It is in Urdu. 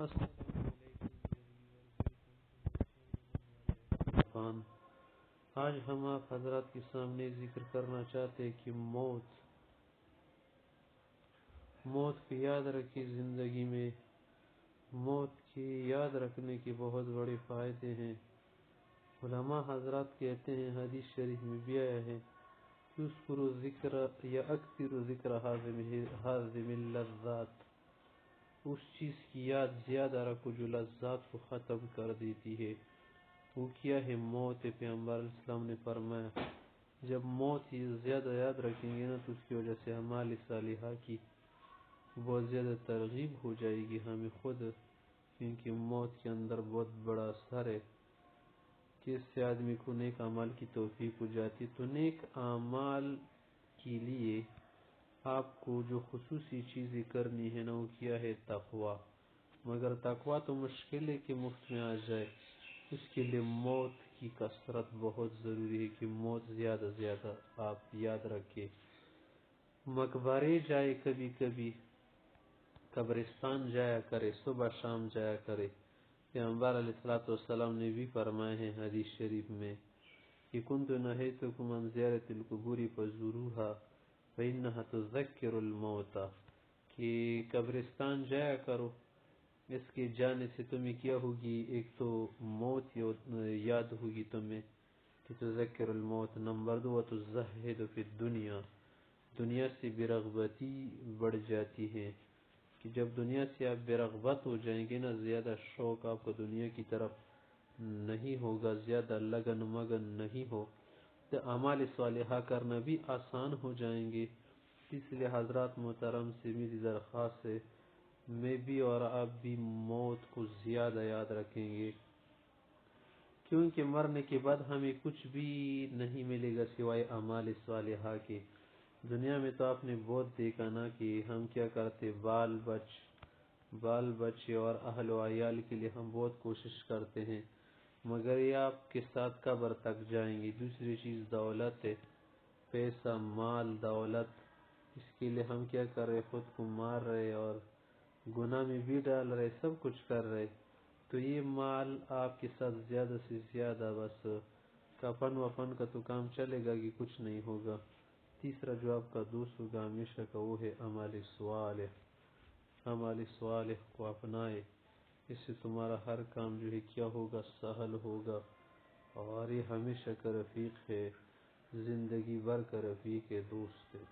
السلام علیکم۔ آج ہم آپ حضرات کے سامنے ذکر کرنا چاہتے ہیں کہ موت کی یاد رکھی زندگی میں۔ موت کی یاد رکھنے کے بہت بڑے فائدے ہیں۔ علماء حضرات کہتے ہیں، حدیث شریف میں بھی آیا ہے، یذکر ذکر یا اکثر ذکر حازم اللذات، اس چیز کی یاد زیادہ رکھو جو لذات کو ختم کر دیتی ہے۔ وہ کیا ہے؟ موت۔ پیغمبر علیہ السلام نے فرمایا جب موت ہی زیادہ یاد رکھیں گے نا تو اس کی وجہ سے اعمال صالحہ کی بہت زیادہ ترغیب ہو جائے گی ہمیں خود، کیونکہ موت کے اندر بہت بڑا اثر ہے کہ اس سے آدمی کو نیک اعمال کی توفیق ہو جاتی۔ تو نیک اعمال کے لیے آپ کو جو خصوصی چیزیں کرنی ہے نا وہ کیا ہے؟ تقوی۔ مگر تقوی تو مشکل ہے کہ مفت میں آ جائے، اس کے لیے موت کی کثرت بہت ضروری ہے کہ موت زیادہ زیادہ آپ یاد رکھیں۔ مقبرے جائے، کبھی کبھی قبرستان جایا کرے، صبح شام جایا کرے۔ پیغمبر علیہ السلام نے بھی فرمائے ہیں حدیث شریف میں کہ کنت نہیتکم عن زیارت القبور فزوروها فإنها تذکر الموت، کہ قبرستان جایا کرو، اس کے جانے سے تمہیں کیا ہوگی؟ ایک تو موت یاد ہوگی تمہیں کہ تذکر الموت، نمبر 2 وتزہد فی الدنیا، دنیا سے بے رغبتی بڑھ جاتی ہے کہ جب دنیا سے آپ بے رغبت ہو جائیں گے نا، زیادہ شوق آپ کو دنیا کی طرف نہیں ہوگا، زیادہ لگن مگن نہیں ہو تو اعمال صالحہ کرنا بھی آسان ہو جائیں گے۔ اس لیے حضرات محترم سے میری درخواست ہے، میں بھی اور آپ بھی موت کو زیادہ یاد رکھیں گے، کیونکہ مرنے کے بعد ہمیں کچھ بھی نہیں ملے گا سوائے اعمال صالحہ کے۔ دنیا میں تو آپ نے بہت دیکھا نا کہ ہم کیا کرتے، بال بچے اور اہل و عیال کے لیے ہم بہت کوشش کرتے ہیں، مگر یہ آپ کے ساتھ قبر تک جائیں گی۔ دوسری چیز دولت ہے، پیسہ، مال، دولت، اس کے لیے ہم کیا کر رہے؟ خود کو مار رہے اور گناہ میں بھی ڈال رہے، سب کچھ کر رہے۔ تو یہ مال آپ کے ساتھ زیادہ سے زیادہ بس کفن وفن کا تو کام چلے گا کہ کچھ نہیں ہوگا۔ تیسرا جو آپ کا دوست ہوگا ہمیشہ کا، وہ ہے عمل صالح۔ عمل صالح کو اپنائے، اس سے تمہارا ہر کام جو ہے کیا ہوگا؟ سہل ہوگا، اور یہ ہمیشہ کا رفیق ہے، زندگی بھر کا رفیق ہے، دوست ہے۔